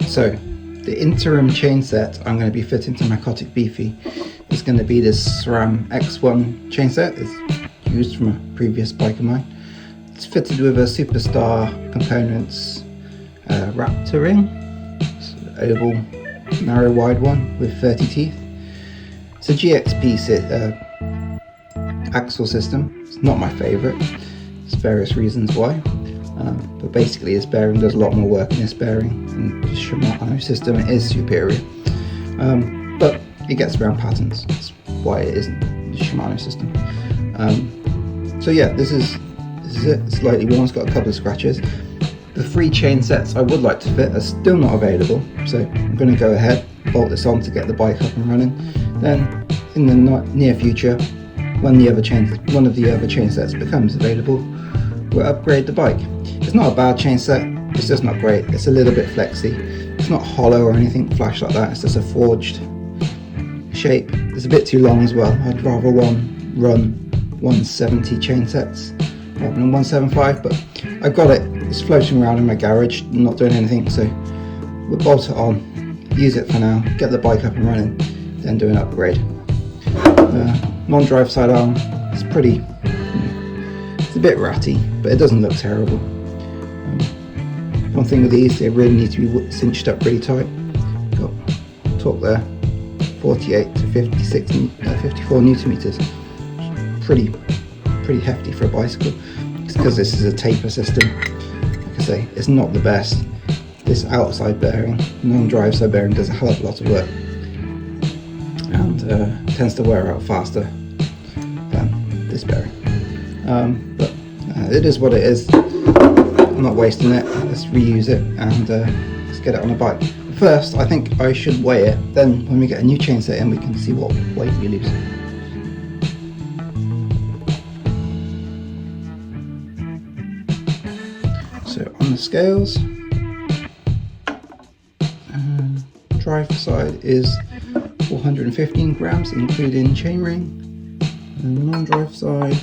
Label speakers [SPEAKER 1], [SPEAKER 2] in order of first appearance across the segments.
[SPEAKER 1] So the interim chainset I'm going to be fitting to my Cotic Beefy is going to be this SRAM X1 chainset. It's used from a previous bike of mine. It's fitted with a Superstar Components Raptor ring. It's an oval, narrow, wide one with 30 teeth. It's a GXP axle system. It's not my favourite. There's various reasons why. But basically this bearing does a lot more work in this bearing, and the Shimano system is superior. But it gets around patents. That's why it isn't the Shimano system. So yeah, this is it. It's slightly worn, it's got a couple of scratches. The 3 chain sets I would like to fit are still not available, so I'm going to go ahead, bolt this on to get the bike up and running. Then in the near future, when one of the other chain sets becomes available, we'll upgrade the bike. It's not a bad chain set, it's just not great. It's a little bit flexy. It's not hollow or anything flash like that, it's just a forged shape. It's a bit too long as well. I'd rather run 170 chain sets rather than 175, but I've got it. It's floating around in my garage, not doing anything, so we'll bolt it on, use it for now, get the bike up and running, then do an upgrade. Non-drive side arm, it's pretty, it's a bit ratty, but it doesn't look terrible. One thing with these, they really need to be cinched up really tight. Got torque there, 48 to 54 newton meters. Pretty hefty for a bicycle. It's because this is a taper system. Like I say, it's not the best. This outside bearing, non-drive side bearing, does a hell of a lot of work, and tends to wear out faster than this bearing. But it is what it is. I'm not wasting it. Let's reuse it and let's get it on a bike. First, I think I should weigh it. Then, when we get a new chain set in, we can see what weight we lose. So on the scales, drive side is 415 grams, including chainring, and non-drive side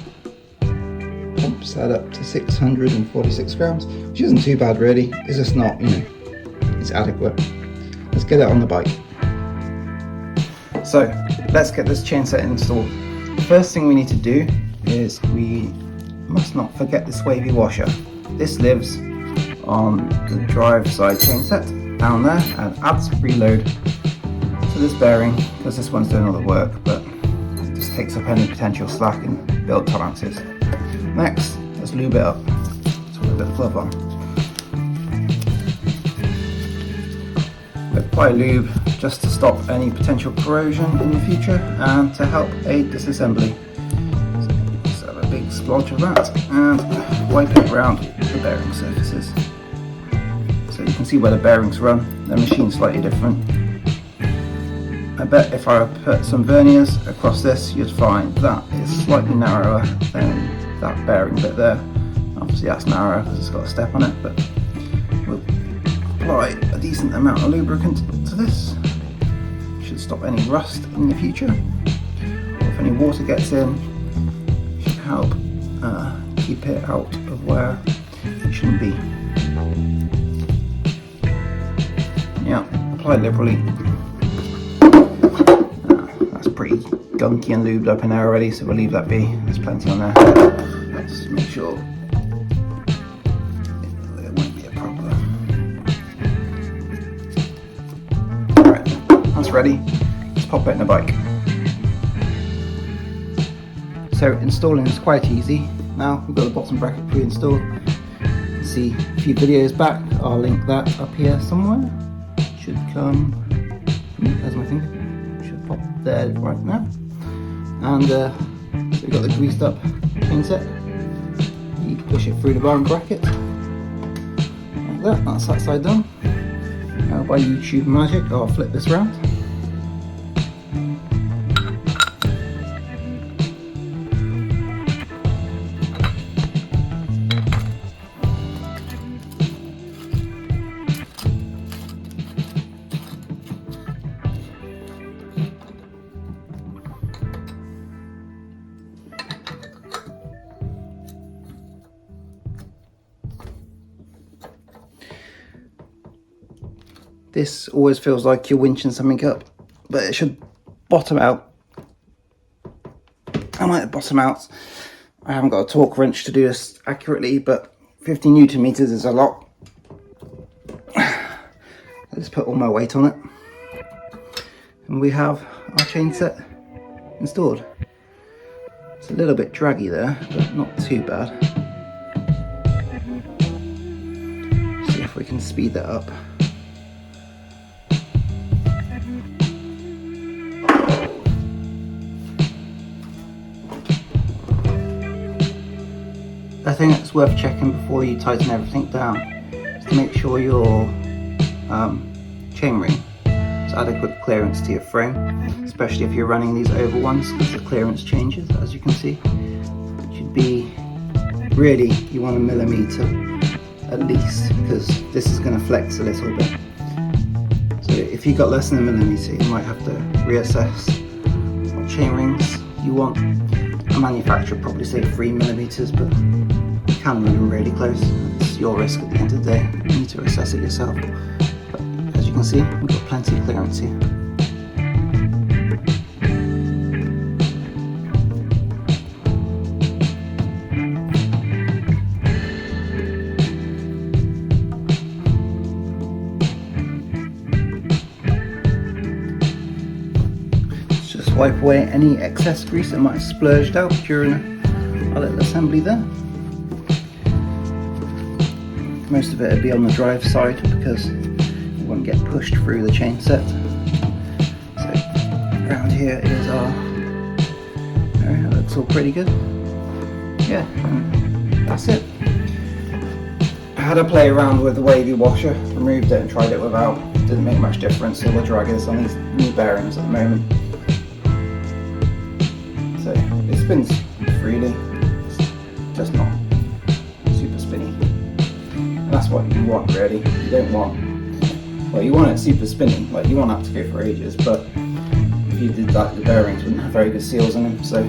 [SPEAKER 1] pumps that up to 646 grams, which isn't too bad really. It's just not, it's adequate. Let's get it on the bike. So let's get this chain set installed. First thing we need to do is we must not forget this wavy washer. This lives on the drive side chain set down there and adds preload to this bearing, because this one's doing all the work, but it just takes up any potential slack in build tolerances. Next, let's lube it up. Let's put a bit of glove on. We apply lube just to stop any potential corrosion in the future and to help aid disassembly. So just have a big splodge of that and wipe it around the bearing surfaces. So you can see where the bearings run. The machine's slightly different. I bet if I put some verniers across this, you'd find that is slightly narrower than that bearing bit there. Obviously that's narrow because it's got a step on it, but we'll apply a decent amount of lubricant to this. Should stop any rust in the future. Or if any water gets in, should help keep it out of where it shouldn't be. Yeah, apply liberally. That's pretty gunky and lubed up in there already, so we'll leave that be. There's plenty on there. Let's make sure it won't be a problem. Alright, that's ready. Let's pop it in the bike. So installing is quite easy. Now we've got the bottom bracket pre-installed. See a few videos back, I'll link that up here somewhere. Should come, there's my finger, should pop there right now. And so we've got the greased up chain set. You can push it through the bottom bracket like that. That's that side done. Now by YouTube magic, I'll flip this round. This always feels like you're winching something up, but it should bottom out. I might bottom out. I haven't got a torque wrench to do this accurately, but 50 Newton meters is a lot. Let's put all my weight on it. And we have our chain set installed. It's a little bit draggy there, but not too bad. See if we can speed that up. I think it's worth checking before you tighten everything down, is to make sure your chainring has adequate clearance to your frame, especially if you're running these oval ones, because the clearance changes, as you can see. It should be, really, you want 1 millimeter at least, because this is going to flex a little bit. So if you've got less than 1 millimeter, you might have to reassess what chainrings you want. A manufacturer probably say 3 millimeters, but you can run them really close. It's your risk at the end of the day. You need to assess it yourself. But as you can see, we've got plenty of clearance here. Let's just wipe away any excess grease that might have splurged out during our little assembly there. Most of it will be on the drive side because it won't get pushed through the chain set. So around here is our, that looks all pretty good. Yeah, and that's it. I had a play around with the wavy washer, removed it and tried it without. Didn't make much difference, so the drag is on these new bearings at the moment. So it spins freely, it's just not super spinny. That's what you want, really. You don't want, well, you want it super spinny, like you want that to go for ages, but if you did that, the bearings wouldn't have very good seals in them, so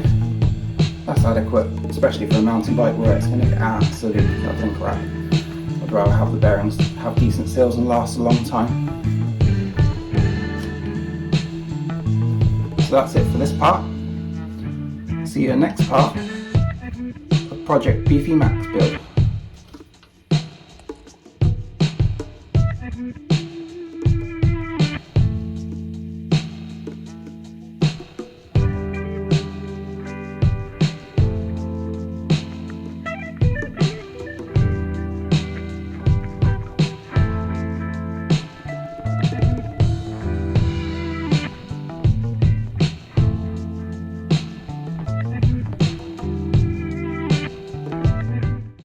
[SPEAKER 1] that's adequate, especially for a mountain bike where it's going to get absolutely cut and crap. I'd rather have the bearings have decent seals and last a long time. So that's it for this part. See you in the next part of Project Beefy Max build.